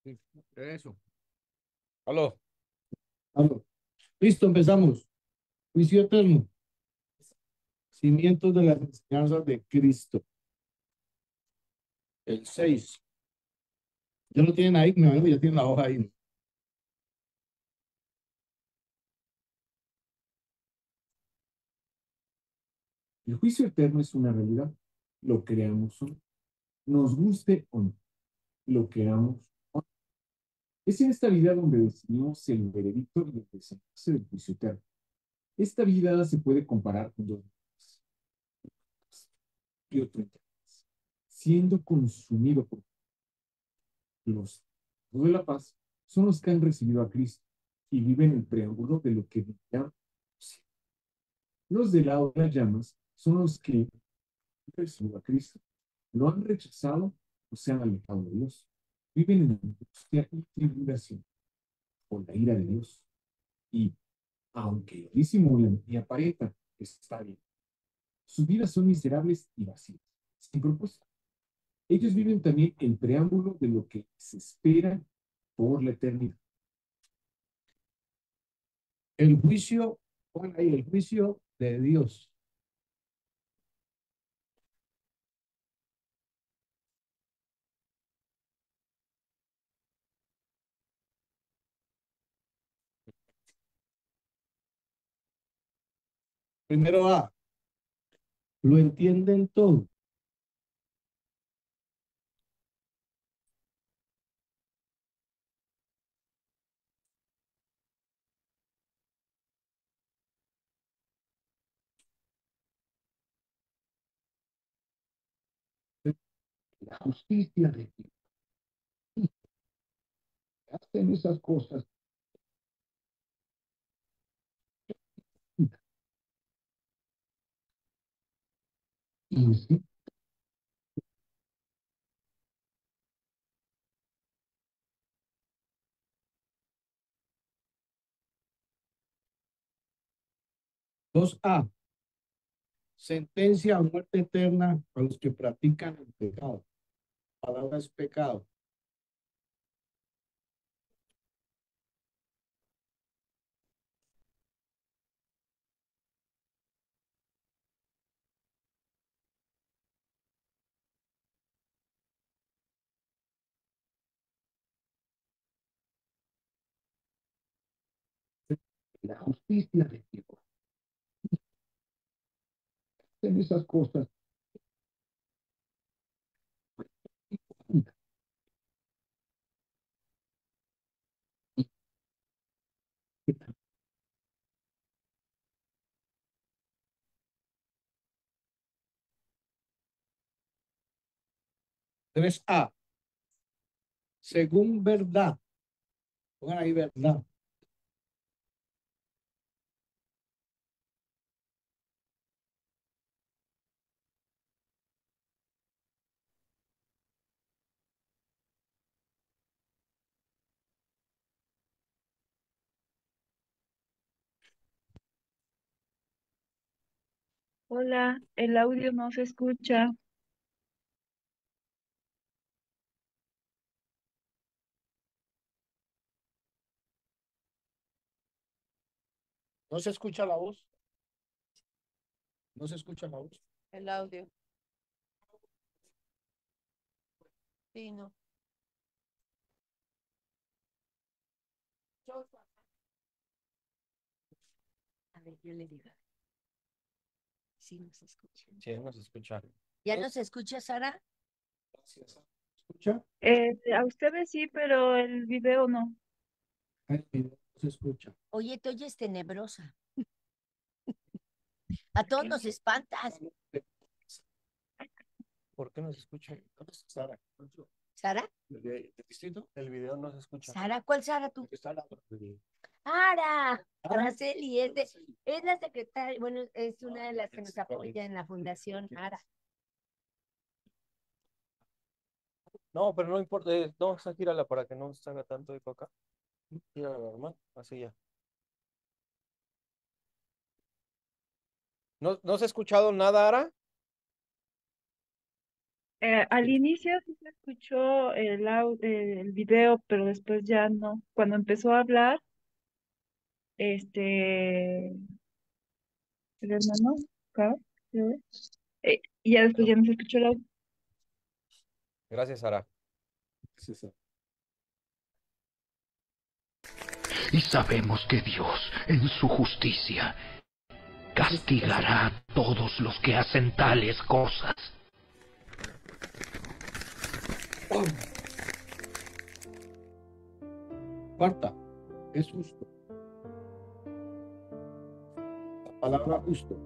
Sí, eso. Aló. Vamos. Listo, empezamos. Juicio eterno. Cimientos de las enseñanzas de Cristo. El 6. Ya lo tienen ahí, me imagino que ya tienen la hoja ahí. El juicio eterno es una realidad. Lo creamos o no. Nos guste o no. Lo creamos o no. Es en esta vida donde decidimos el veredicto y el desenlace del juicio eterno. Esta vida se puede comparar con dos vidas y otro interés, siendo consumido por los de la paz son los que han recibido a Cristo y viven el preámbulo de lo que vivirán. Los del lado de las llamas son los que han recibido a Cristo, lo han rechazado o se han alejado de Dios. Viven en angustia y tribulación por la ira de Dios. Y aunque disimulan y aparentan que está bien, sus vidas son miserables y vacías, sin propósito. Ellos viven también el preámbulo de lo que se espera por la eternidad. El juicio, pon ahí el juicio de Dios. Primero A, lo entienden todo. La justicia de Dios. Hacen esas cosas. Y sí, dos a sentencia a muerte eterna a los que practican el pecado. Palabra es pecado. La justicia de Dios. Hacen esas cosas. Tres a según verdad. Pongan ahí verdad. Hola, el audio no se escucha. ¿No se escucha la voz? ¿No se escucha la voz? El audio. Sí, no. A ver, yo le digo. Sí, nos escucha. Sí, no se escucha. ¿Ya nos escucha, Sara? Gracias. ¿Escucha? A ustedes sí, pero el video no. El video no se escucha. Oye, te oyes tenebrosa. A todos nos espantas. ¿Por qué no se escucha? Sara. ¿Sara? ¿De distrito? El video no se escucha. ¿Sara? ¿Cuál Sara tú? Está la otra. Sara. Araceli, es la secretaria, bueno, es una de las que nos apoya en la fundación Ara. No, pero no importa. No, esa gírala para que no se haga tanto eco acá. Gírala normal, así ya. ¿No se ha escuchado nada, Ara? Al inicio sí se escuchó el video, pero después ya no. Cuando empezó a hablar, este, el hermano, Carl, creo, y ya después ya no se escuchó el audio. Gracias, Sara. César. Y sabemos que Dios, en su justicia, castigará a todos los que hacen tales cosas. Cuarta, es justo. La palabra justo.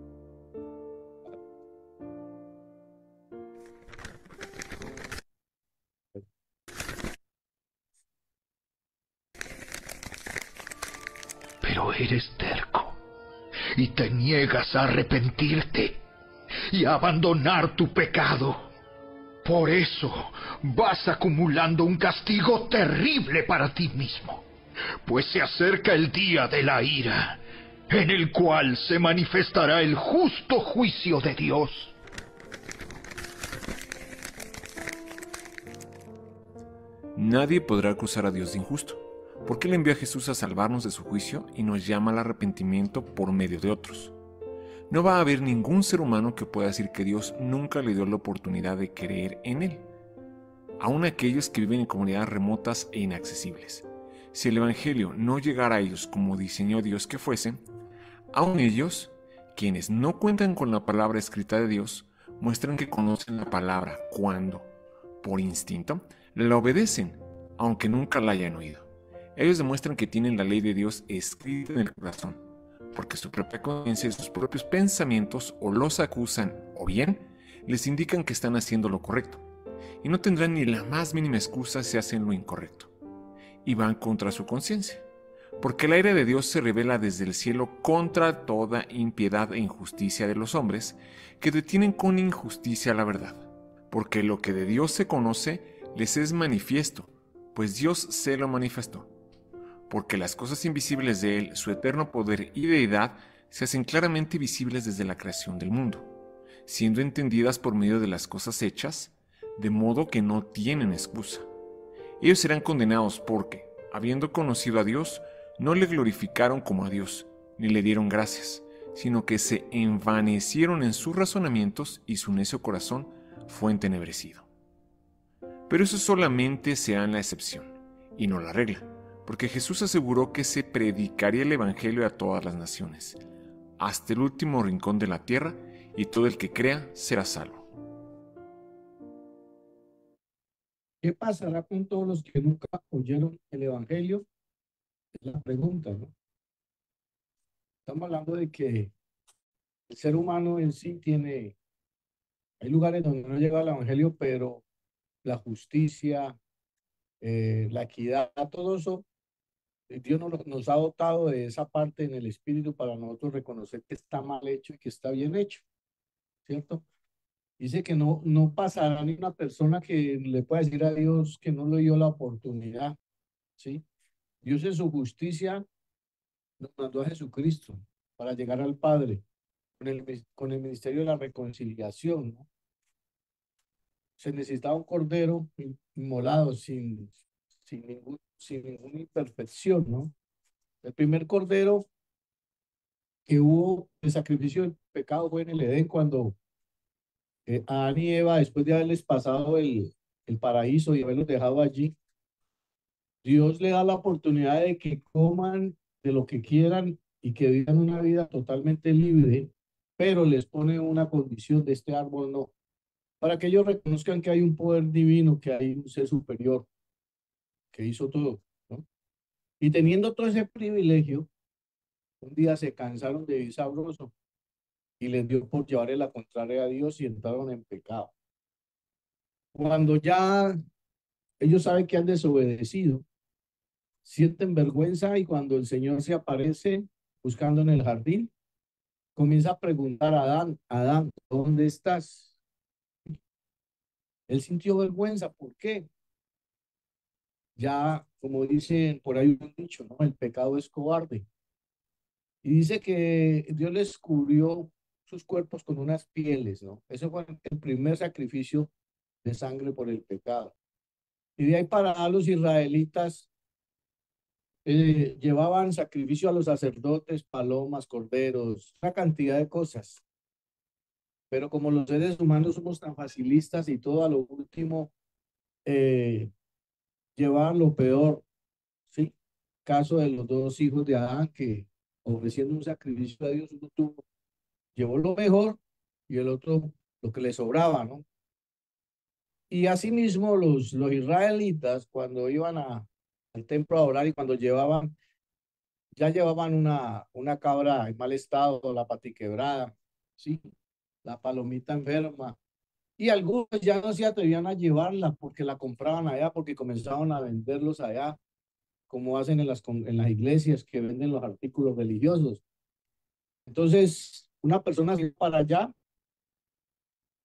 Pero eres terco y te niegas a arrepentirte y a abandonar tu pecado. Por eso vas acumulando un castigo terrible para ti mismo, pues se acerca el día de la ira, en el cual se manifestará el justo juicio de Dios. Nadie podrá acusar a Dios de injusto, porque Él envió a Jesús a salvarnos de su juicio y nos llama al arrepentimiento por medio de otros. No va a haber ningún ser humano que pueda decir que Dios nunca le dio la oportunidad de creer en Él, aun aquellos que viven en comunidades remotas e inaccesibles. Si el Evangelio no llegara a ellos como diseñó Dios que fuese, aun ellos, quienes no cuentan con la palabra escrita de Dios, muestran que conocen la palabra cuando, por instinto, la obedecen, aunque nunca la hayan oído. Ellos demuestran que tienen la ley de Dios escrita en el corazón, porque su propia conciencia y sus propios pensamientos o los acusan o bien les indican que están haciendo lo correcto, y no tendrán ni la más mínima excusa si hacen lo incorrecto, y van contra su conciencia, porque la ira de Dios se revela desde el cielo contra toda impiedad e injusticia de los hombres que detienen con injusticia la verdad, porque lo que de Dios se conoce les es manifiesto, pues Dios se lo manifestó. Porque las cosas invisibles de Él, su eterno poder y deidad, se hacen claramente visibles desde la creación del mundo, siendo entendidas por medio de las cosas hechas, de modo que no tienen excusa. Ellos serán condenados porque, habiendo conocido a Dios, no le glorificaron como a Dios, ni le dieron gracias, sino que se envanecieron en sus razonamientos y su necio corazón fue entenebrecido. Pero eso solamente será la excepción, y no la regla, porque Jesús aseguró que se predicaría el Evangelio a todas las naciones, hasta el último rincón de la tierra, y todo el que crea será salvo. ¿Qué pasará con todos los que nunca oyeron el Evangelio? Es la pregunta, ¿no? Estamos hablando de que el ser humano en sí hay lugares donde no llega el Evangelio, pero la justicia, la equidad, todo eso, Dios nos ha dotado de esa parte en el espíritu para nosotros reconocer que está mal hecho y que está bien hecho, ¿cierto? Dice que no pasará ni una persona que le pueda decir a Dios que no le dio la oportunidad, ¿sí? Dios en su justicia nos mandó a Jesucristo para llegar al Padre con el ministerio de la reconciliación, ¿no? Se necesitaba un cordero inmolado sin ninguna imperfección, ¿no? El primer cordero que hubo de sacrificio del pecado fue en el Edén cuando Adán y Eva, después de haberles pasado el paraíso y haberlos dejado allí, Dios le da la oportunidad de que coman de lo que quieran y que vivan una vida totalmente libre, pero les pone una condición: de este árbol no, para que ellos reconozcan que hay un poder divino, que hay un ser superior que hizo todo, ¿no? Y teniendo todo ese privilegio, un día se cansaron de vivir sabroso y les dio por llevarle la contraria a Dios y entraron en pecado. Cuando ya ellos saben que han desobedecido, sienten vergüenza, y cuando el Señor se aparece buscando en el jardín, comienza a preguntar a Adán: Adán, ¿dónde estás? Él sintió vergüenza. ¿Por qué? Ya, como dicen por ahí un dicho, ¿no? El pecado es cobarde. Y dice que Dios les cubrió sus cuerpos con unas pieles, ¿no? Ese fue el primer sacrificio de sangre por el pecado. Y de ahí para allá los israelitas llevaban sacrificio a los sacerdotes, palomas, corderos, una cantidad de cosas. Pero como los seres humanos somos tan facilistas y todo a lo último llevaban lo peor, ¿sí? Caso de los dos hijos de Adán que ofreciendo un sacrificio a Dios, uno llevó lo mejor y el otro lo que le sobraba, ¿no? Y asimismo los israelitas cuando iban al templo a orar y cuando ya llevaban una cabra en mal estado, la patiquebrada, ¿sí? La palomita enferma. Y algunos ya no se atrevían a llevarla porque la compraban allá, porque comenzaban a venderlos allá, como hacen en las iglesias que venden los artículos religiosos. Entonces, una persona se va para allá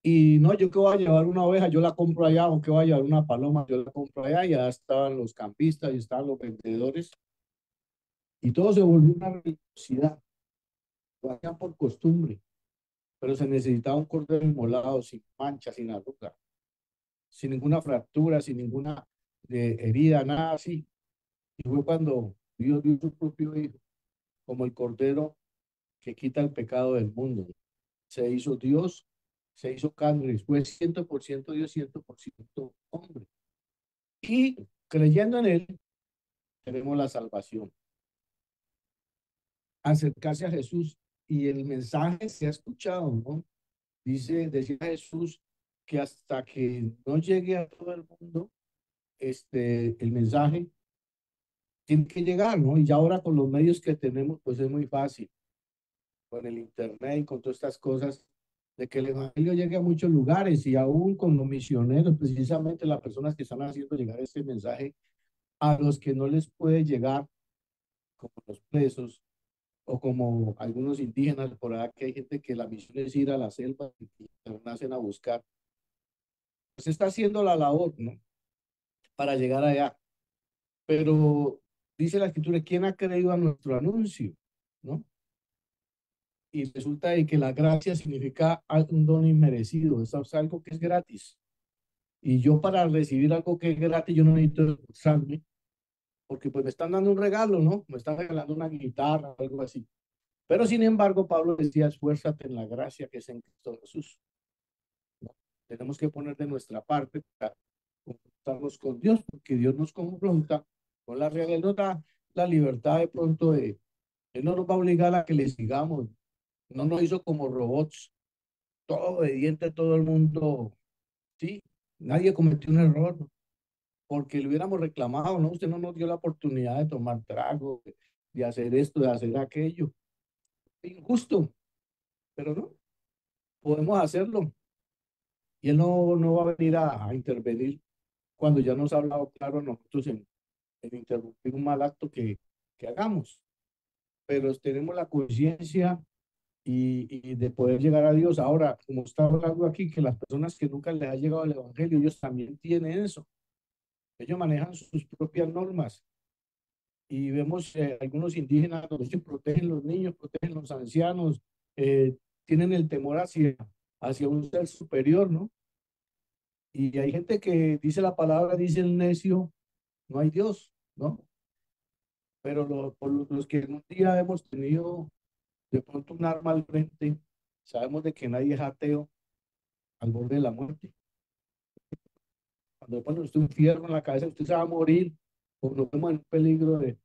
y no, yo que voy a llevar una oveja, yo la compro allá, o que voy a llevar una paloma, yo la compro allá, y ya estaban los campistas y estaban los vendedores, y todo se volvió una religiosidad, lo hacían por costumbre, pero se necesitaba un cordero inmolado, sin mancha, sin arruga, sin ninguna fractura, sin ninguna herida, nada así. Y fue cuando Dios dio su propio hijo, como el cordero que quita el pecado del mundo. Se hizo Dios, se hizo carne, fue 100% Dios, 100% hombre. Y creyendo en él, tenemos la salvación. Acercarse a Jesús y el mensaje se ha escuchado, ¿no? Decía Jesús que hasta que no llegue a todo el mundo, el mensaje tiene que llegar, ¿no? Y ya ahora con los medios que tenemos, pues es muy fácil, con el internet y con todas estas cosas, de que el evangelio llegue a muchos lugares y aún con los misioneros, precisamente las personas que están haciendo llegar este mensaje a los que no les puede llegar, como los presos o como algunos indígenas por allá, que hay gente que la misión es ir a la selva y nacen a buscar. Pues está haciendo la labor, ¿no? Para llegar allá. Pero dice la escritura, ¿quién ha creído a nuestro anuncio? ¿No? Y resulta de que la gracia significa un don inmerecido, es algo que es gratis. Y yo para recibir algo que es gratis, yo no necesito esforzarme, porque pues me están dando un regalo, ¿no? Me están regalando una guitarra o algo así. Pero sin embargo, Pablo decía, esfuérzate en la gracia que es en Cristo Jesús, ¿no? Tenemos que poner de nuestra parte para confrontarnos con Dios, porque Dios nos confronta con la realidad, nos da la libertad de pronto Él no nos va a obligar a que le sigamos, no nos hizo como robots, todo obediente, todo el mundo, sí, nadie cometió un error, ¿no? Porque le hubiéramos reclamado, ¿no? Usted no nos dio la oportunidad de tomar trago, de hacer esto, de hacer aquello. Injusto, pero no, podemos hacerlo. Y Él no va a venir a intervenir cuando ya nos ha hablado claro a nosotros en interrumpir un mal acto que hagamos. Pero tenemos la conciencia y de poder llegar a Dios. Ahora, como está hablando aquí, que las personas que nunca les ha llegado el Evangelio, ellos también tienen eso. Ellos manejan sus propias normas. Y vemos algunos indígenas donde ellos protegen los niños, protegen los ancianos, tienen el temor hacia un ser superior, ¿no? Y hay gente que dice la palabra, dice el necio, no hay Dios, ¿no? Pero por los que en un día hemos tenido de pronto un arma al frente, sabemos de que nadie es ateo al borde de la muerte. Cuando ponen usted un fierro en la cabeza, usted se va a morir, o nos vemos en peligro de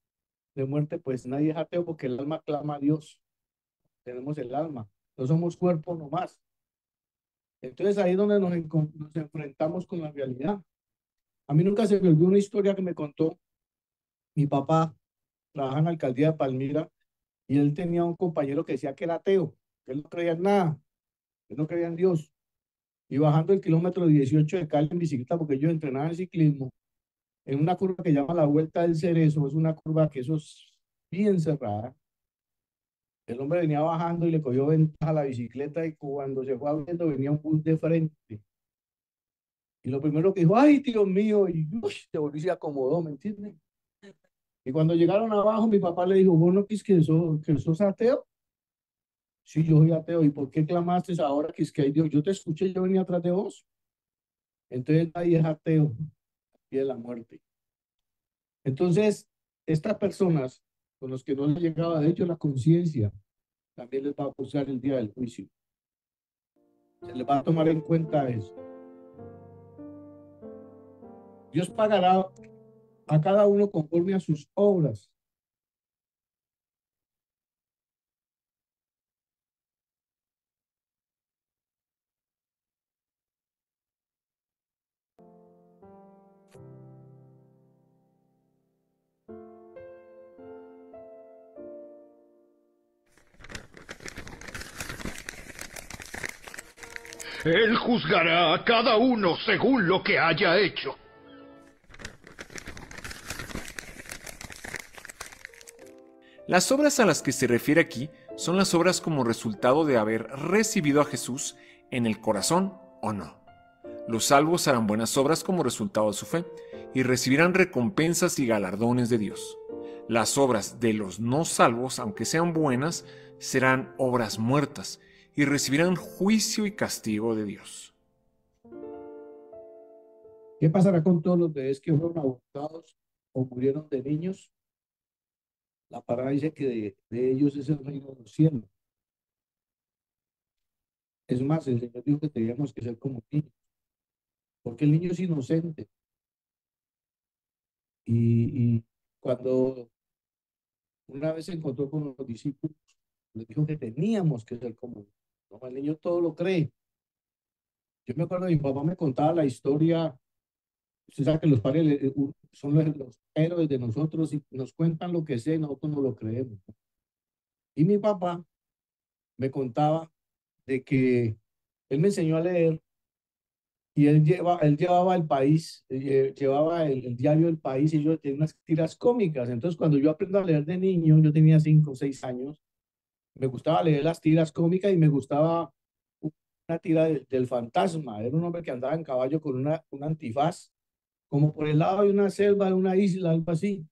muerte, pues nadie es ateo porque el alma clama a Dios. Tenemos el alma, no somos cuerpo nomás. Entonces ahí es donde nos enfrentamos con la realidad. A mí nunca se me olvidó una historia que me contó mi papá, trabaja en la alcaldía de Palmira, y él tenía un compañero que decía que era ateo, que él no creía en nada, que no creía en Dios. Y bajando el kilómetro 18 de Cali en bicicleta, porque yo entrenaba en ciclismo, en una curva que llama la Vuelta del Cerezo, es una curva que eso es bien cerrada. El hombre venía bajando y le cogió ventaja a la bicicleta y cuando se fue abriendo venía un bus de frente. Y lo primero que dijo, ay, Dios mío, y se volvió y se acomodó, ¿me entiendes? Y cuando llegaron abajo, mi papá le dijo, ¿vos no quis que sos ateo? Sí, yo soy ateo. ¿Y por qué clamaste ahora que es que hay Dios? Yo te escuché, yo venía atrás de vos. Entonces ahí es ateo y de la muerte. Entonces, estas personas con los que no les llegaba de hecho la conciencia, también les va a acusar el día del juicio. Se les va a tomar en cuenta eso. Dios pagará a cada uno conforme a sus obras. Él juzgará a cada uno según lo que haya hecho. Las obras a las que se refiere aquí son las obras como resultado de haber recibido a Jesús en el corazón o no. Los salvos harán buenas obras como resultado de su fe y recibirán recompensas y galardones de Dios. Las obras de los no salvos, aunque sean buenas, serán obras muertas y recibirán juicio y castigo de Dios. ¿Qué pasará con todos los bebés que fueron abortados o murieron de niños? La palabra dice que de ellos es el reino de los cielos. Es más, el Señor dijo que teníamos que ser como niños, porque el niño es inocente. Y cuando una vez se encontró con los discípulos, les dijo que teníamos que ser como niños. No, el niño todo lo cree. Yo me acuerdo, mi papá me contaba la historia. Usted sabe que los padres son los héroes de nosotros y nos cuentan lo que sé y nosotros no lo creemos. Y mi papá me contaba de que él me enseñó a leer y él llevaba el país, llevaba el diario del país y yo tenía unas tiras cómicas. Entonces, cuando yo aprendí a leer de niño, yo tenía 5 o 6 años, me gustaba leer las tiras cómicas y me gustaba una tira del fantasma. Era un hombre que andaba en caballo con un antifaz, como por el lado de una selva, de una isla, algo así.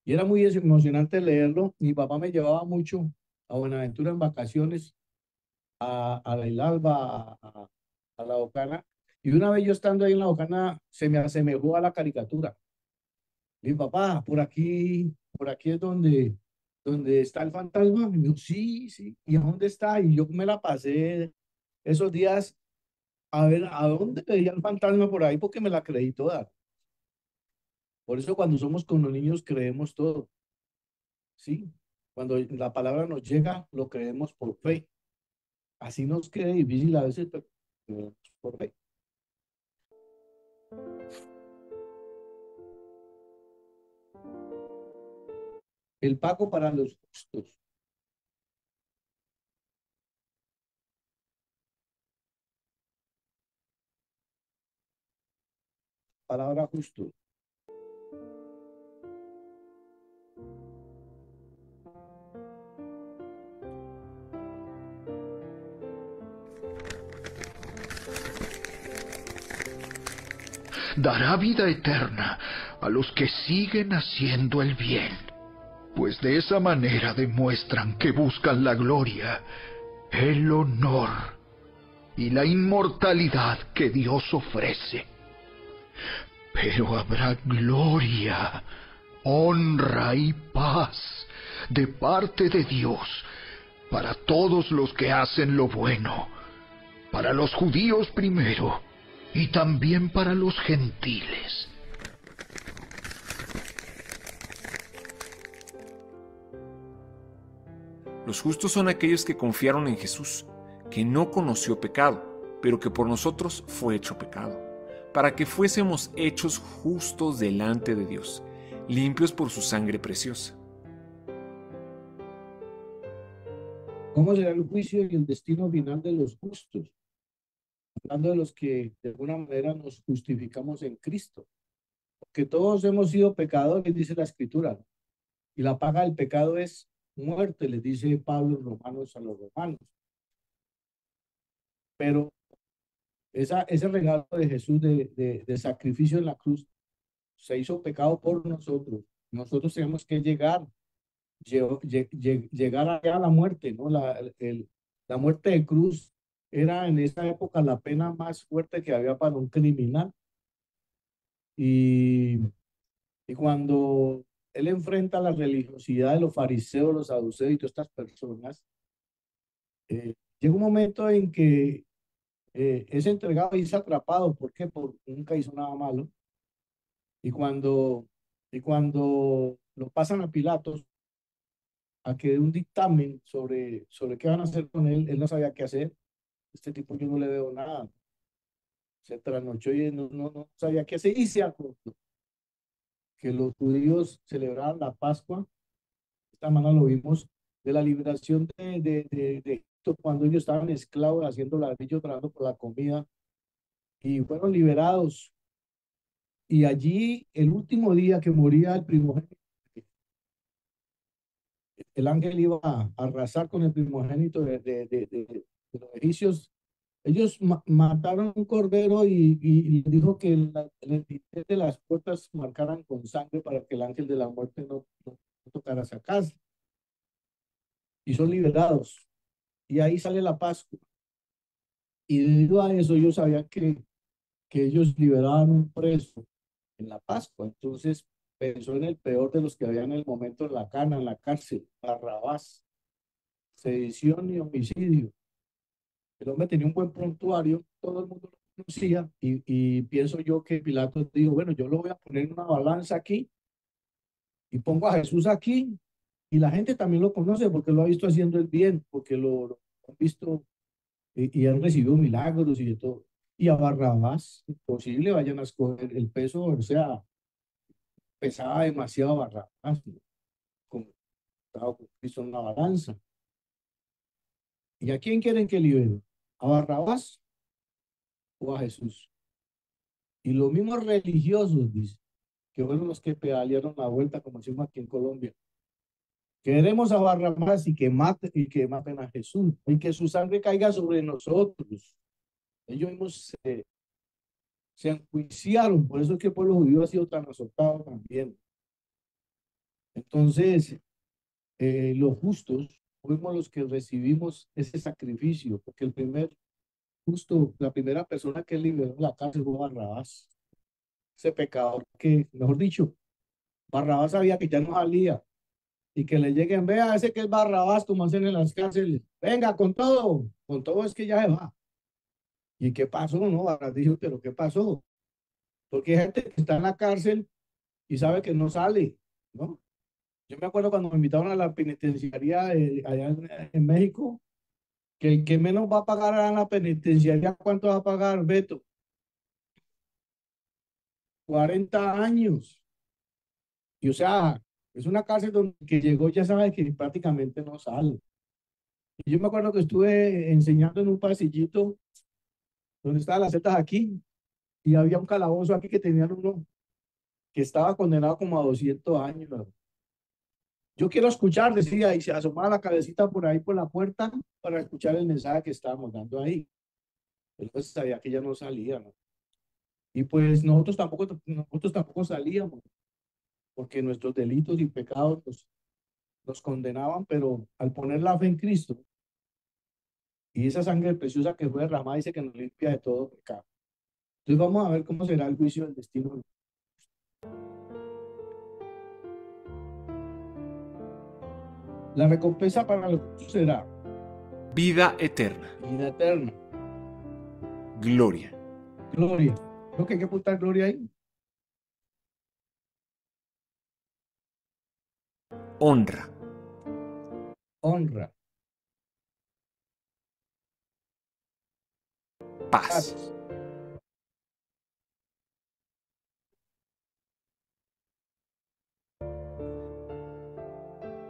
Y era muy emocionante leerlo. Mi papá me llevaba mucho a Buenaventura en vacaciones, a la Ilalba, a la Bocana. Y una vez yo estando ahí en la Bocana, se me asemejó a la caricatura. Mi papá, por aquí es donde está el fantasma. Y yo, sí, sí. ¿Y a dónde está? Y yo me la pasé esos días a ver a dónde veía el fantasma por ahí, porque me la creí toda. Por eso cuando somos con los niños creemos todo, ¿sí? Cuando la palabra nos llega, lo creemos por fe. Así nos queda difícil a veces, pero creemos por fe. El pago para los justos. Palabra justo. Dará vida eterna a los que siguen haciendo el bien, pues de esa manera demuestran que buscan la gloria, el honor y la inmortalidad que Dios ofrece. Pero habrá gloria, honra y paz de parte de Dios para todos los que hacen lo bueno, para los judíos primero y también para los gentiles. Los justos son aquellos que confiaron en Jesús, que no conoció pecado, pero que por nosotros fue hecho pecado, para que fuésemos hechos justos delante de Dios, limpios por su sangre preciosa. ¿Cómo será el juicio y el destino final de los justos? Hablando de los que de alguna manera nos justificamos en Cristo. Porque todos hemos sido pecadores, dice la Escritura, y la paga del pecado es muerte, les dice Pablo en Romanos a los romanos. Pero ese regalo de Jesús de sacrificio en la cruz se hizo pecado por nosotros. Nosotros tenemos que llegar allá a la muerte, ¿no? La muerte de cruz era en esa época la pena más fuerte que había para un criminal. Y, y cuando él enfrenta la religiosidad de los fariseos, los saduceos y todas estas personas, llega un momento en que es entregado y es atrapado. ¿Por qué? Porque nunca hizo nada malo. Y cuando lo pasan a Pilatos a que dé un dictamen sobre qué van a hacer con él no sabía qué hacer. Este tipo yo no le veo nada. Se trasnochó y no sabía qué hacer. Y se acordó que los judíos celebraban la Pascua. Esta semana lo vimos de la liberación de Egipto cuando ellos estaban esclavos haciendo ladrillo, trabajando por la comida y fueron liberados. Y allí, el último día que moría el primogénito, el ángel iba a arrasar con el primogénito de los egipcios. Ellos mataron un cordero y dijo que el dintel de las puertas marcaran con sangre para que el ángel de la muerte no tocara esa casa. Y son liberados. Y ahí sale la Pascua. Y debido a eso, ellos sabían que ellos liberaban un preso en la Pascua. Entonces pensó en el peor de los que había en el momento en la cana, en la cárcel, Barrabás, sedición y homicidio. El hombre tenía un buen prontuario, todo el mundo lo conocía y pienso yo que Pilato dijo, bueno, yo lo voy a poner en una balanza aquí y pongo a Jesús aquí y la gente también lo conoce porque lo ha visto haciendo el bien, porque lo han visto y han recibido milagros y de todo. Y a Barrabás, imposible vayan a escoger el peso, o sea, pesaba demasiado Barrabás, ¿no? Como estaba con Cristo en una balanza. ¿Y a quién quieren que libere? ¿A Barrabás o a Jesús? Y los mismos religiosos, dice, que fueron los que pedalearon la vuelta, como decimos aquí en Colombia. Queremos a Barrabás y que maten a Jesús, y que su sangre caiga sobre nosotros. Ellos mismos se enjuiciaron, por eso es que el pueblo judío ha sido tan azotado también. Entonces, los justos fuimos los que recibimos ese sacrificio, porque el primer justo, la primera persona que liberó de la cárcel fue Barrabás, ese pecador que, mejor dicho, Barrabás sabía que ya no salía y que le lleguen, vea, ese que es Barrabás, como hacen en las cárceles, venga, con todo es que ya se va. ¿Y qué pasó? No, Barrabás dijo, pero ¿qué pasó? Porque hay gente que está en la cárcel y sabe que no sale, ¿no? Yo me acuerdo cuando me invitaron a la penitenciaría allá en México, que el que menos va a pagar a la penitenciaría, ¿cuánto va a pagar, Beto? 40 años. Y o sea, es una cárcel donde que llegó ya sabe que prácticamente no sale. Y yo me acuerdo que estuve enseñando en un pasillito donde estaban las celdas aquí y había un calabozo aquí que tenían uno que estaba condenado como a 200 años. ¿No? Yo quiero escuchar, decía, y se asomaba la cabecita por ahí por la puerta para escuchar el mensaje que estábamos dando ahí. Entonces sabía que ya no salía, ¿no? Y pues nosotros tampoco salíamos, porque nuestros delitos y pecados nos condenaban, pero al poner la fe en Cristo y esa sangre preciosa que fue derramada dice que nos limpia de todo pecado. Entonces vamos a ver cómo será el juicio del destino. La recompensa para los justos será Vida eterna. vida eterna, Gloria. gloria. Creo que hay que apuntar gloria ahí. Honra. Honra, Paz. paz.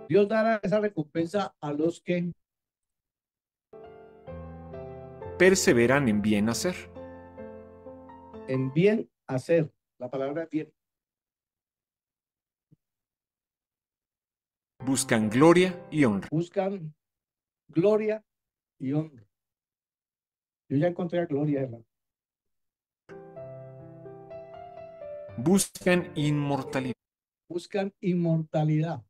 Dios dará esa recompensa a los que Perseveran en bien hacer. en bien hacer. La palabra bien. Buscan gloria y honra. Buscan gloria y honra. Yo ya encontré a gloria, hermano. Buscan inmortalidad. Buscan inmortalidad.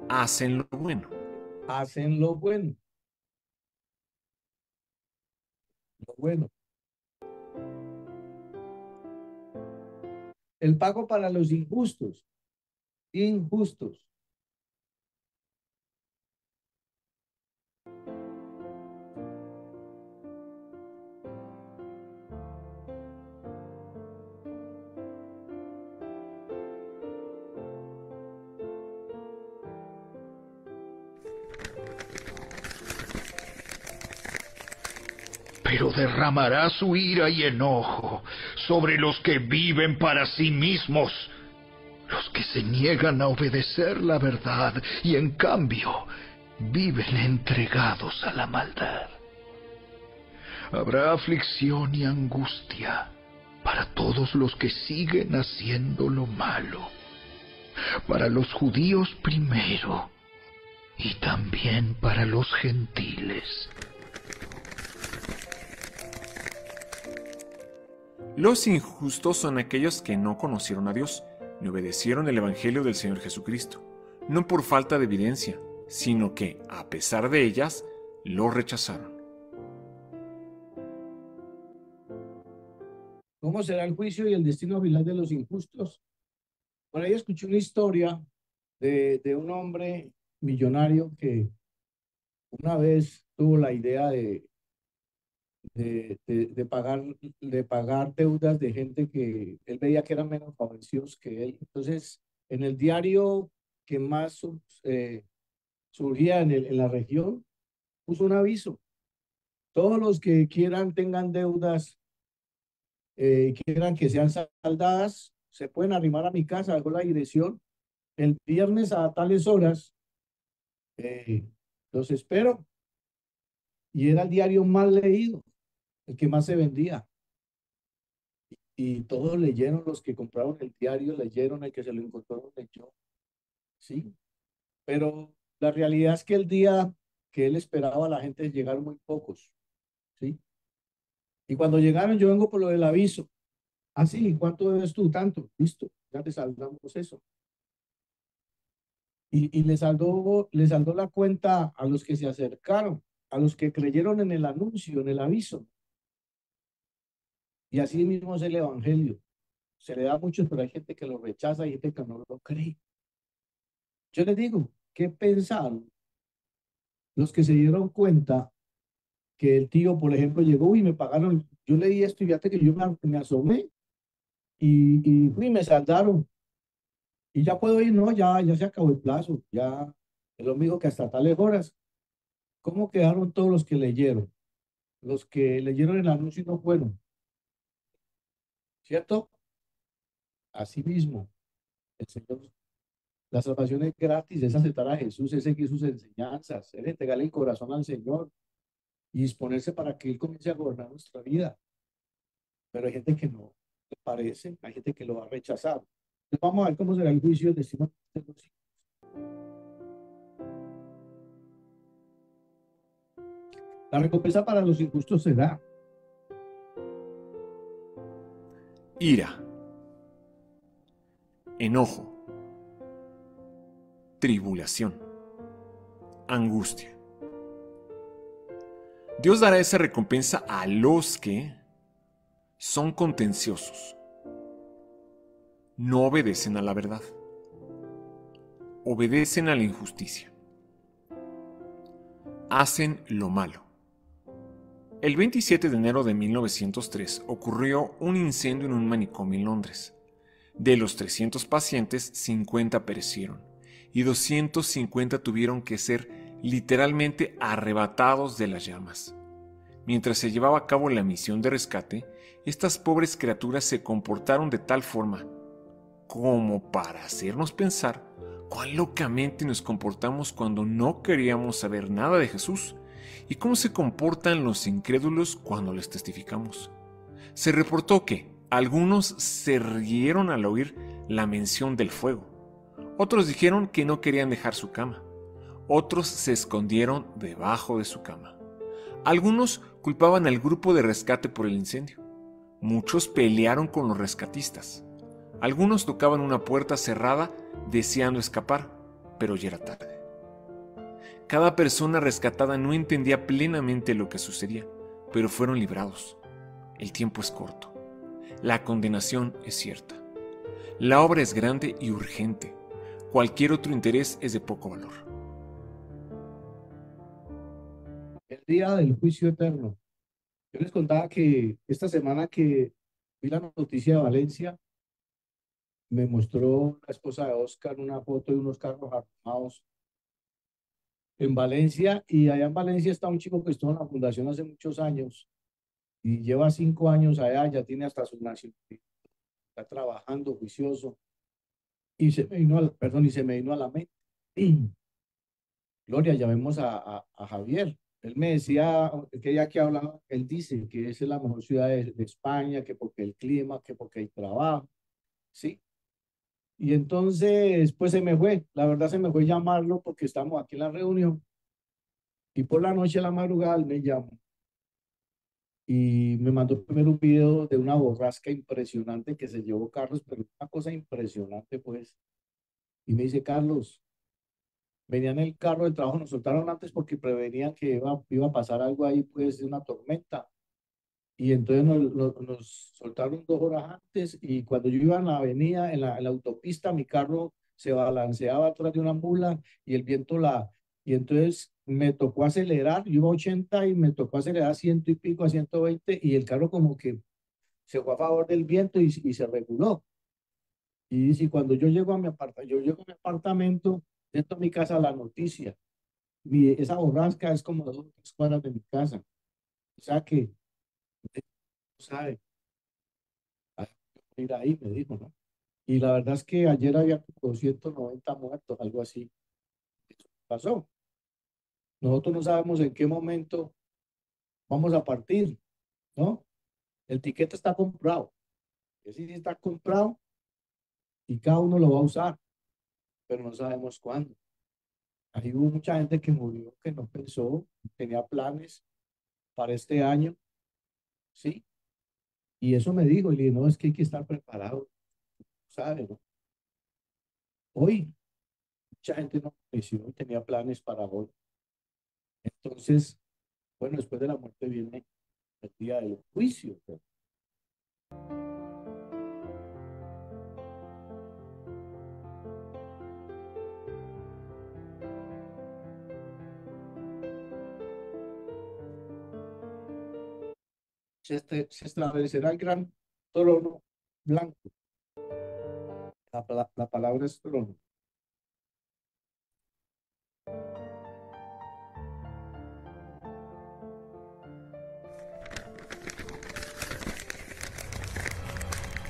Hacen lo bueno. Hacen lo bueno. bueno. El pago para los injustos. Injustos. Pero derramará su ira y enojo sobre los que viven para sí mismos, los que se niegan a obedecer la verdad y en cambio viven entregados a la maldad. Habrá aflicción y angustia para todos los que siguen haciendo lo malo, para los judíos primero y también para los gentiles. Los injustos son aquellos que no conocieron a Dios ni obedecieron el Evangelio del Señor Jesucristo, no por falta de evidencia, sino que, a pesar de ellas, lo rechazaron. ¿Cómo será el juicio y el destino final de los injustos? Por ahí escuché una historia de un hombre millonario que una vez tuvo la idea de pagar deudas de gente que él veía que eran menos favorecidos que él. Entonces, en el diario que más surgía en la región, puso un aviso. Todos los que quieran, tengan deudas, quieran que sean saldadas, se pueden arrimar a mi casa, dejó la dirección. El viernes a tales horas, los espero. Y era el diario más leído, el que más se vendía. Y todos leyeron, los que compraron el diario leyeron, el que se lo encontró leyó. Sí, pero la realidad es que el día que él esperaba a la gente llegaron muy pocos. Sí. Y cuando llegaron, yo vengo por lo del aviso. Ah, sí, ¿cuánto debes tú? Tanto. Listo, ya te saldamos eso. Y le saldó la cuenta a los que se acercaron, a los que creyeron en el anuncio, en el aviso. Y así mismo es el evangelio. Se le da a muchos, pero hay gente que lo rechaza y gente que no lo cree. Yo les digo, ¿qué pensaron los que se dieron cuenta que el tío, por ejemplo, llegó y me pagaron? Yo leí esto y fíjate que yo me asomé y fui y me saldaron. Y ya puedo ir, no, ya se acabó el plazo. Ya es lo mismo que hasta tales horas. ¿Cómo quedaron todos los que leyeron? Los que leyeron el anuncio y no fueron. ¿Cierto? Así mismo, el Señor, la salvación es gratis, es aceptar a Jesús, es seguir sus enseñanzas, es entregarle el corazón al Señor y disponerse para que Él comience a gobernar nuestra vida. Pero hay gente que no le parece, hay gente que lo va a rechazar. Entonces vamos a ver cómo será el juicio del destino de los hijos. La recompensa para los injustos será Ira, enojo, tribulación, angustia. Dios dará esa recompensa a los que son contenciosos, no obedecen a la verdad, obedecen a la injusticia, hacen lo malo. El 27 de enero de 1903 ocurrió un incendio en un manicomio en Londres. De los 300 pacientes, 50 perecieron y 250 tuvieron que ser literalmente arrebatados de las llamas. Mientras se llevaba a cabo la misión de rescate, estas pobres criaturas se comportaron de tal forma como para hacernos pensar cuán locamente nos comportamos cuando no queríamos saber nada de Jesús y cómo se comportan los incrédulos cuando les testificamos. Se reportó que algunos se rieron al oír la mención del fuego. Otros dijeron que no querían dejar su cama. Otros se escondieron debajo de su cama. Algunos culpaban al grupo de rescate por el incendio. Muchos pelearon con los rescatistas. Algunos tocaban una puerta cerrada deseando escapar, pero ya era tarde. Cada persona rescatada no entendía plenamente lo que sucedía, pero fueron librados. El tiempo es corto. La condenación es cierta. La obra es grande y urgente. Cualquier otro interés es de poco valor. El día del juicio eterno. Yo les contaba que esta semana que vi la noticia de Valencia, me mostró la esposa de Oscar una foto de unos carros armados en Valencia, y allá en Valencia está un chico que estuvo en la fundación hace muchos años y lleva 5 años allá, ya tiene hasta su nacionalidad, está trabajando juicioso, y se me vino y se me vino a la mente. Gloria, llamemos a Javier. Él me decía, que ya que hablaba, él dice que esa es la mejor ciudad de España, que porque el clima, que porque el trabajo, ¿sí? Y entonces, pues se me fue, la verdad se me fue llamarlo porque estamos aquí en la reunión, y por la noche a la madrugada él me llamó y me mandó primero un video de una borrasca impresionante que se llevó Carlos, pero una cosa impresionante pues, y me dice: Carlos, venía en el carro del trabajo, nos soltaron antes porque prevenían que iba a pasar algo ahí, pues una tormenta, y entonces nos soltaron 2 horas antes, y cuando yo iba en la avenida, en la autopista, mi carro se balanceaba atrás de una mula y el viento y entonces me tocó acelerar, yo iba a 80 y me tocó acelerar a 100 y pico, a 120, y el carro como que se fue a favor del viento y se reguló. Y dice, cuando yo llego a mi apartamento, dentro de mi casa la noticia, esa borrasca es como 2 o 3 cuadras de mi casa, o sea que, usted no sabe, hay que ir ahí, me dijo, ¿no? Y la verdad es que ayer había como 290 muertos, algo así. Eso pasó. Nosotros no sabemos en qué momento vamos a partir, ¿no? El tiquete está comprado. Ese sí está comprado y cada uno lo va a usar, pero no sabemos cuándo. Ahí hubo mucha gente que murió, que no pensó, tenía planes para este año, ¿sí? Y eso me dijo, y le dije, no, es que hay que estar preparado, ¿sabes? ¿No? Hoy, mucha gente no pensó y tenía planes para hoy. Entonces, bueno, después de la muerte viene el día del juicio. Se establecerá el gran trono blanco. La palabra es trono.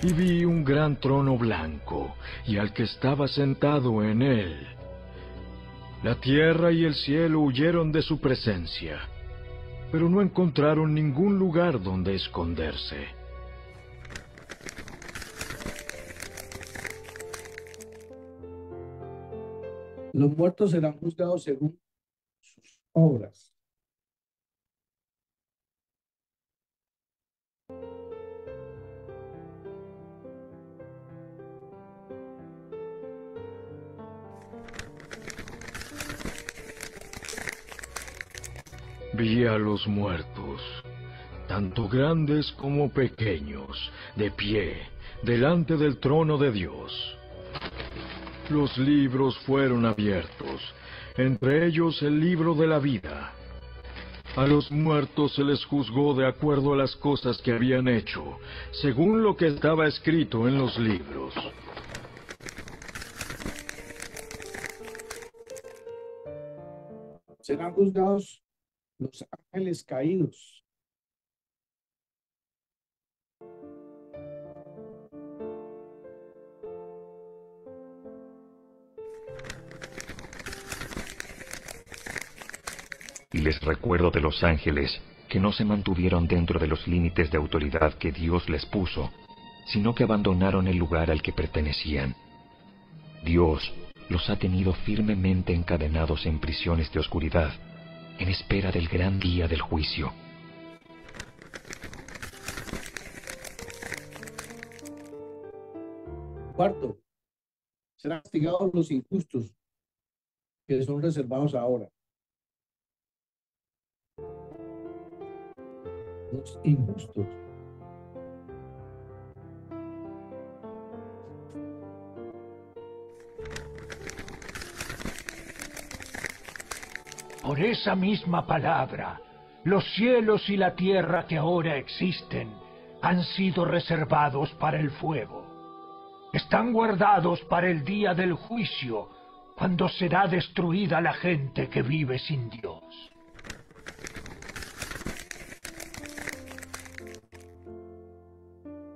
Y vi un gran trono blanco, y al que estaba sentado en él. La tierra y el cielo huyeron de su presencia, pero no encontraron ningún lugar donde esconderse. Los muertos serán juzgados según sus obras. Vi a los muertos, tanto grandes como pequeños, de pie, delante del trono de Dios. Los libros fueron abiertos, entre ellos el libro de la vida. A los muertos se les juzgó de acuerdo a las cosas que habían hecho, según lo que estaba escrito en los libros. Serán juzgados los ángeles caídos. Y les recuerdo de los ángeles que no se mantuvieron dentro de los límites de autoridad que Dios les puso, sino que abandonaron el lugar al que pertenecían. Dios los ha tenido firmemente encadenados en prisiones de oscuridad, en espera del gran día del juicio. Cuarto, serán castigados los injustos, que son reservados ahora. los injustos. Por esa misma palabra, los cielos y la tierra que ahora existen han sido reservados para el fuego. Están guardados para el día del juicio, cuando será destruida la gente que vive sin Dios.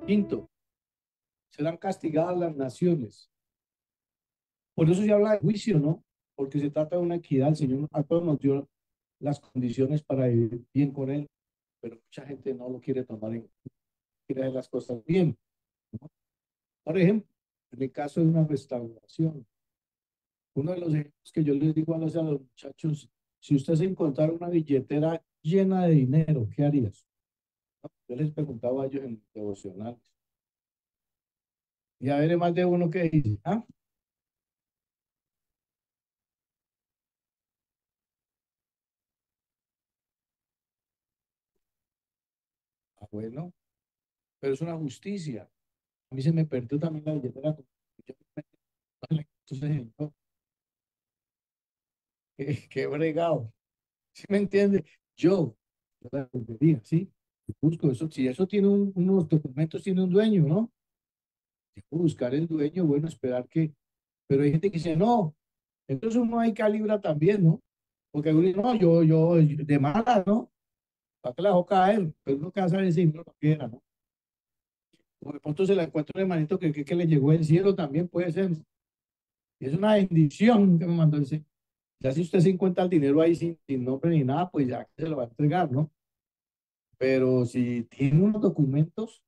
Quinto, serán castigadas las naciones. Por eso se habla de juicio, ¿no? Porque se trata de una equidad. El Señor a todos nos dio las condiciones para vivir bien con Él, pero mucha gente no lo quiere tomar en cuenta, quiere hacer las cosas bien, ¿no? Por ejemplo, en el caso de una restauración, uno de los ejemplos que yo les digo a los muchachos, si usted se encontrara una billetera llena de dinero, ¿qué harías? ¿No? Yo les preguntaba a ellos en devocionales. Y a ver, hay más de uno que dice, ah, bueno, pero es una justicia. A mí se me perdió también la billetera. Entonces, no, qué bregado. ¿Sí me entiende? Yo la devolvería, ¿sí? Busco eso. Si eso tiene unos documentos, tiene un dueño, ¿no? Tengo buscar el dueño, bueno, esperar que. Pero hay gente que dice, no. Entonces uno hay calibra también, ¿no? Porque uno dice, no, yo, de mala, ¿no? ¿Para qué la dejó caer? Pero uno casa de decir, no lo quiera, ¿no? O de pronto se la encuentra un hermanito que le llegó del cielo también puede ser. Y es una bendición que me mandó ese. Ya si usted se encuentra el dinero ahí sin nombre ni nada, pues ya se lo va a entregar, ¿no? Pero si tiene unos documentos,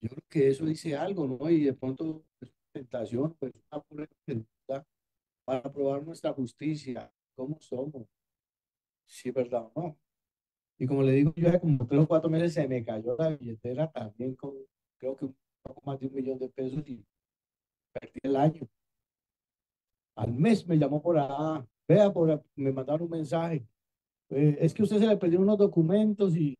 yo creo que eso dice algo, ¿no? Y de pronto es una tentación, pues una prueba para probar nuestra justicia, cómo somos, si es verdad o no. Y como le digo, yo hace como 3 o 4 meses se me cayó la billetera también con, creo que un poco más de 1 millón de pesos y perdí el año. Al mes me llamó por vea, me mandaron un mensaje. Es que a usted se le perdieron unos documentos y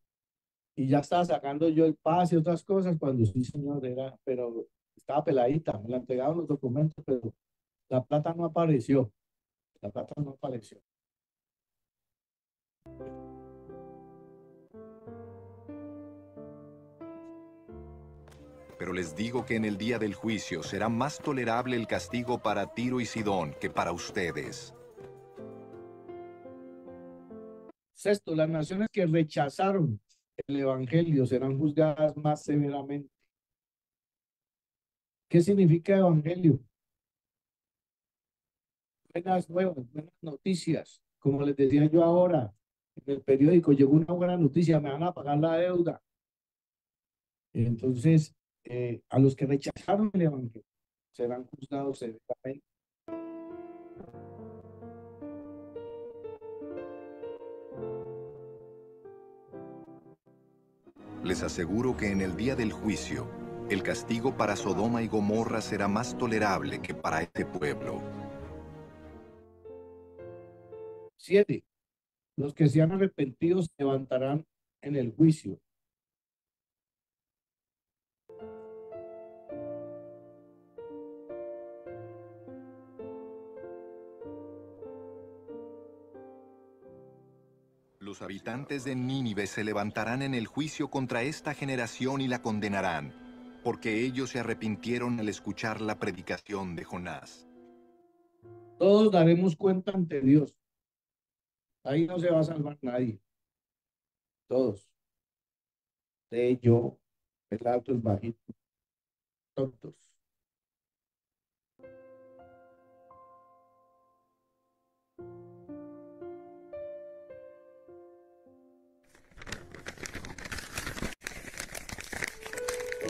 ya estaba sacando yo el pase y otras cosas cuando sí, señor, pero estaba peladita, me la entregaron los documentos, pero la plata no apareció, la plata no apareció. Pero les digo que en el día del juicio será más tolerable el castigo para Tiro y Sidón que para ustedes. Sexto, las naciones que rechazaron el evangelio serán juzgadas más severamente. ¿Qué significa evangelio? Buenas nuevas, buenas noticias. Como les decía yo ahora, en el periódico llegó una buena noticia, me van a pagar la deuda. Entonces, a los que rechazaron el evangelio serán juzgados severamente. Les aseguro que en el día del juicio, el castigo para Sodoma y Gomorra será más tolerable que para este pueblo. 7. Los que se han arrepentido se levantarán en el juicio. Los habitantes de Nínive se levantarán en el juicio contra esta generación y la condenarán, porque ellos se arrepintieron al escuchar la predicación de Jonás. Todos daremos cuenta ante Dios. Ahí no se va a salvar nadie. Todos. De yo, el alto, el bajito, tontos.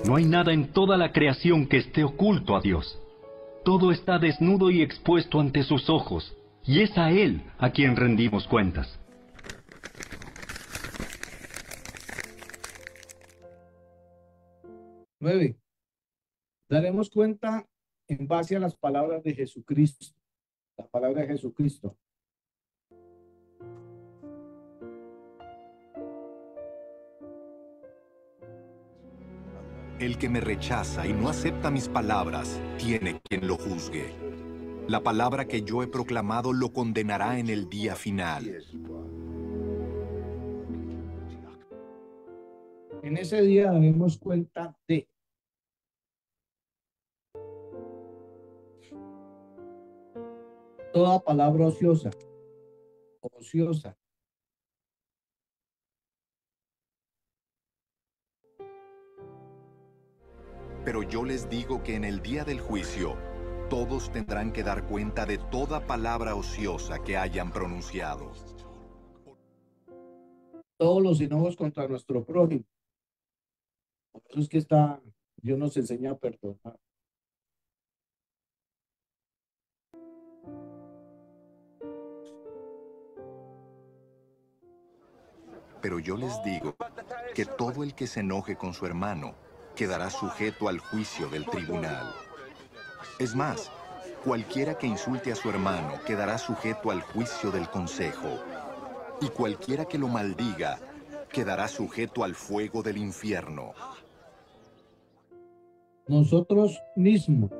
No hay nada en toda la creación que esté oculto a Dios. Todo está desnudo y expuesto ante sus ojos, y es a Él a quien rendimos cuentas. Nueve. Daremos cuenta en base a las palabras de Jesucristo. La palabra de Jesucristo. El que me rechaza y no acepta mis palabras, tiene quien lo juzgue. La palabra que yo he proclamado lo condenará en el día final. En ese día daremos cuenta de toda palabra ociosa, Pero yo les digo que en el día del juicio, todos tendrán que dar cuenta de toda palabra ociosa que hayan pronunciado. todos los enojos contra nuestro prójimo. Por eso es que Dios nos enseña a perdonar. Pero yo les digo que todo el que se enoje con su hermano quedará sujeto al juicio del tribunal. Es más, cualquiera que insulte a su hermano quedará sujeto al juicio del consejo. Y cualquiera que lo maldiga quedará sujeto al fuego del infierno. Nosotros mismos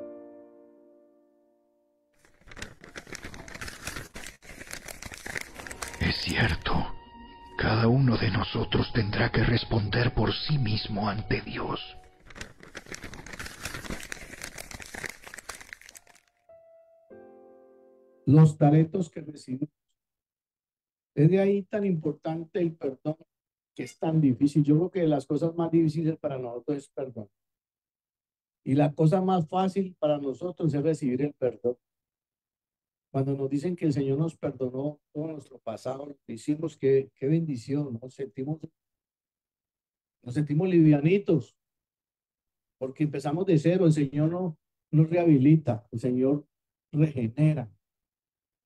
Es cierto, cada uno de nosotros tendrá que responder por sí mismo ante Dios. los talentos que recibimos. Es de ahí tan importante el perdón, que es tan difícil. Yo creo que las cosas más difíciles para nosotros es perdón. Y la cosa más fácil para nosotros es recibir el perdón. Cuando nos dicen que el Señor nos perdonó todo nuestro pasado, lo que hicimos, qué bendición, nos sentimos livianitos, porque empezamos de cero. El Señor no nos rehabilita, el Señor regenera,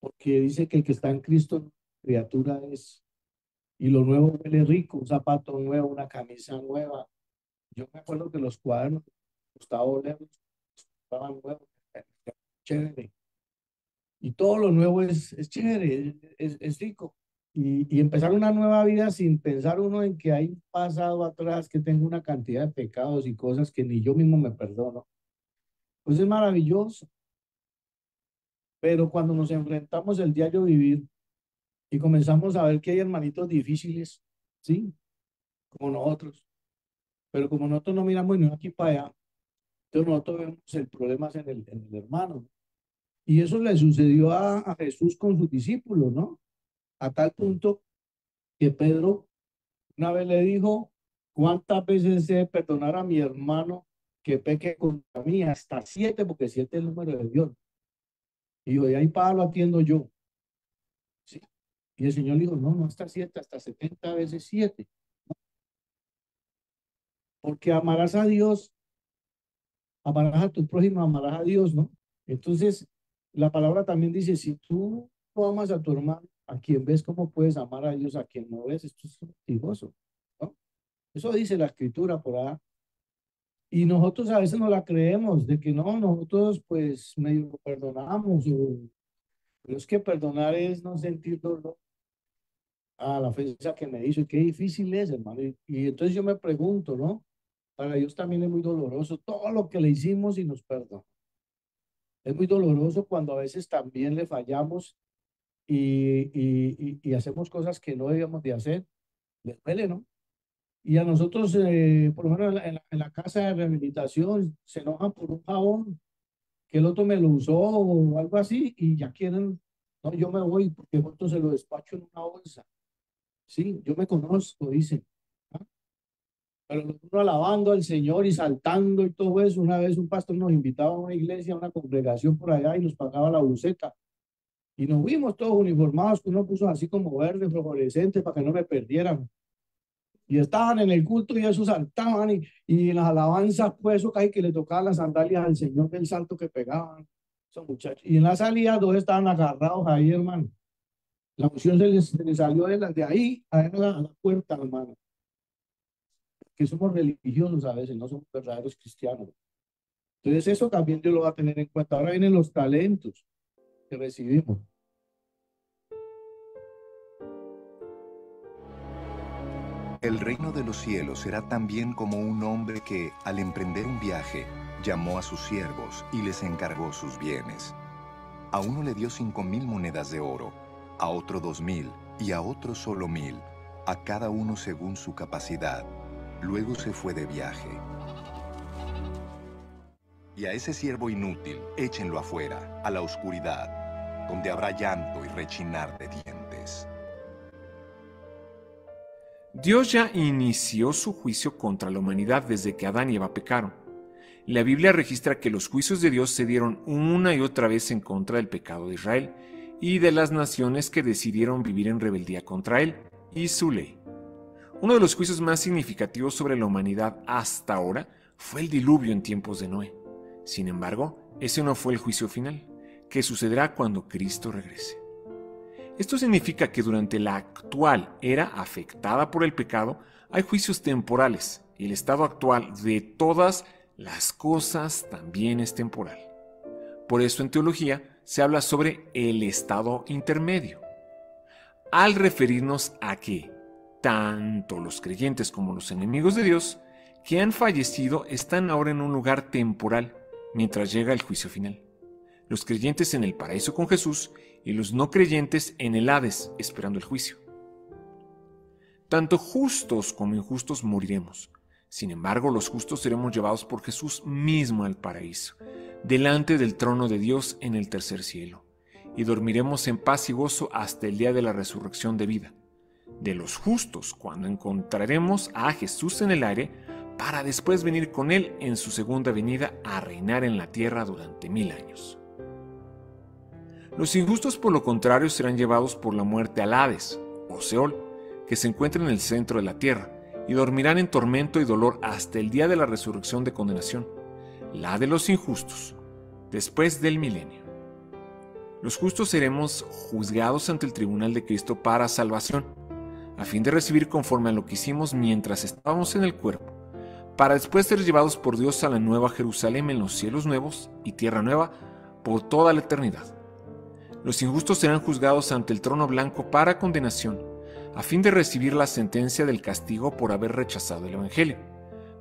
porque dice que el que está en Cristo, criatura es, y lo nuevo huele rico, un zapato nuevo, una camisa nueva. Yo me acuerdo que los cuadernos de Gustavo Lemos estaban nuevos, chévere. Y todo lo nuevo es chévere, es rico. Y empezar una nueva vida sin pensar uno en que hay un pasado atrás, que tengo una cantidad de pecados y cosas que ni yo mismo me perdono. Pues es maravilloso. Pero cuando nos enfrentamos al diario vivir y comenzamos a ver que hay hermanitos difíciles, ¿sí? Como nosotros. Pero como nosotros no miramos ni aquí para allá, entonces nosotros vemos el problema en el hermano. Y eso le sucedió a Jesús con sus discípulos, ¿no? A tal punto que Pedro una vez le dijo: ¿cuántas veces he de perdonar a mi hermano que peque contra mí? Hasta 7, porque 7 es el número de Dios. Y yo, de ahí para lo atiendo yo. ¿Sí? Y el Señor dijo: no, no hasta 7, hasta 70 veces 7. Porque amarás a Dios, amarás a tu prójimo, amarás a Dios, ¿no? Entonces, la palabra también dice: si tú no amas a tu hermano, a quien ves, ¿cómo puedes amar a Dios a quien no ves? Esto es mentiroso, ¿no? Eso dice la escritura por ahí. Y nosotros a veces no la creemos, de que no, nosotros pues medio perdonamos, pero es que perdonar es no sentir dolor a la ofensa que me hizo. Y qué difícil es, hermano. Y entonces yo me pregunto, ¿no? Para Dios también es muy doloroso todo lo que le hicimos y nos perdona. Es muy doloroso cuando a veces también le fallamos y hacemos cosas que no debíamos de hacer. Les duele, ¿no? Y a nosotros, por lo menos en la casa de rehabilitación, se enojan por un jabón que el otro me lo usó o algo así, y ya quieren, no, yo me voy porque el otro se lo despacho en una bolsa. Sí, yo me conozco, dicen. ¿Ah? Pero nosotros alabando al Señor y saltando y todo eso. Una vez un pastor nos invitaba a una iglesia, a una congregación por allá, y nos pagaba la buceta. Y nos vimos todos uniformados, que uno puso así como verde, fluorescente, para que no me perdieran. Y estaban en el culto y eso saltaban, y en las alabanzas, pues eso casi que le tocaban las sandalias al Señor del salto que pegaban esos muchachos. Y en la salida dos estaban agarrados ahí, hermano. La unción se les salió de ahí a la puerta, hermano. Que somos religiosos a veces, no somos verdaderos cristianos. Entonces eso también Dios lo va a tener en cuenta. Ahora vienen los talentos que recibimos. El reino de los cielos será también como un hombre que, al emprender un viaje, llamó a sus siervos y les encargó sus bienes. A uno le dio 5.000 monedas de oro, a otro 2.000 y a otro solo 1.000, a cada uno según su capacidad. Luego se fue de viaje. Y a ese siervo inútil, échenlo afuera, a la oscuridad, donde habrá llanto y rechinar de dientes. Dios ya inició su juicio contra la humanidad desde que Adán y Eva pecaron. La Biblia registra que los juicios de Dios se dieron una y otra vez en contra del pecado de Israel y de las naciones que decidieron vivir en rebeldía contra él y su ley. Uno de los juicios más significativos sobre la humanidad hasta ahora fue el diluvio en tiempos de Noé. Sin embargo, ese no fue el juicio final, que sucederá cuando Cristo regrese. Esto significa que durante la actual era afectada por el pecado, hay juicios temporales, y el estado actual de todas las cosas también es temporal. Por eso en teología se habla sobre el estado intermedio, al referirnos a que tanto los creyentes como los enemigos de Dios que han fallecido están ahora en un lugar temporal mientras llega el juicio final. Los creyentes en el paraíso con Jesús y los no creyentes en el Hades esperando el juicio. Tanto justos como injustos moriremos. Sin embargo, los justos seremos llevados por Jesús mismo al paraíso, delante del trono de Dios en el tercer cielo, y dormiremos en paz y gozo hasta el día de la resurrección de vida. De los justos, cuando encontraremos a Jesús en el aire, para después venir con Él en su segunda venida a reinar en la tierra durante 1000 años. Los injustos, por lo contrario, serán llevados por la muerte al Hades, o Seol, que se encuentra en el centro de la tierra, y dormirán en tormento y dolor hasta el día de la resurrección de condenación, la de los injustos, después del milenio. Los justos seremos juzgados ante el tribunal de Cristo para salvación, a fin de recibir conforme a lo que hicimos mientras estábamos en el cuerpo, para después ser llevados por Dios a la nueva Jerusalén en los cielos nuevos y tierra nueva por toda la eternidad. Los injustos serán juzgados ante el trono blanco para condenación, a fin de recibir la sentencia del castigo por haber rechazado el Evangelio,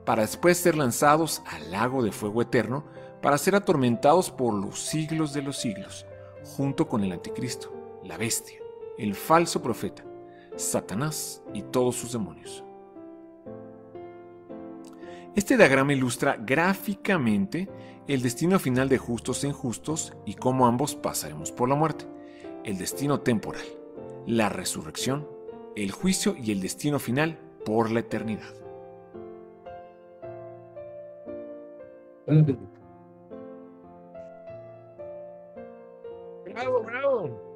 para después ser lanzados al lago de fuego eterno para ser atormentados por los siglos de los siglos, junto con el anticristo, la bestia, el falso profeta, Satanás y todos sus demonios. Este diagrama ilustra gráficamente el destino final de justos e injustos y cómo ambos pasaremos por la muerte, el destino temporal, la resurrección, el juicio y el destino final por la eternidad. Bravo, bravo.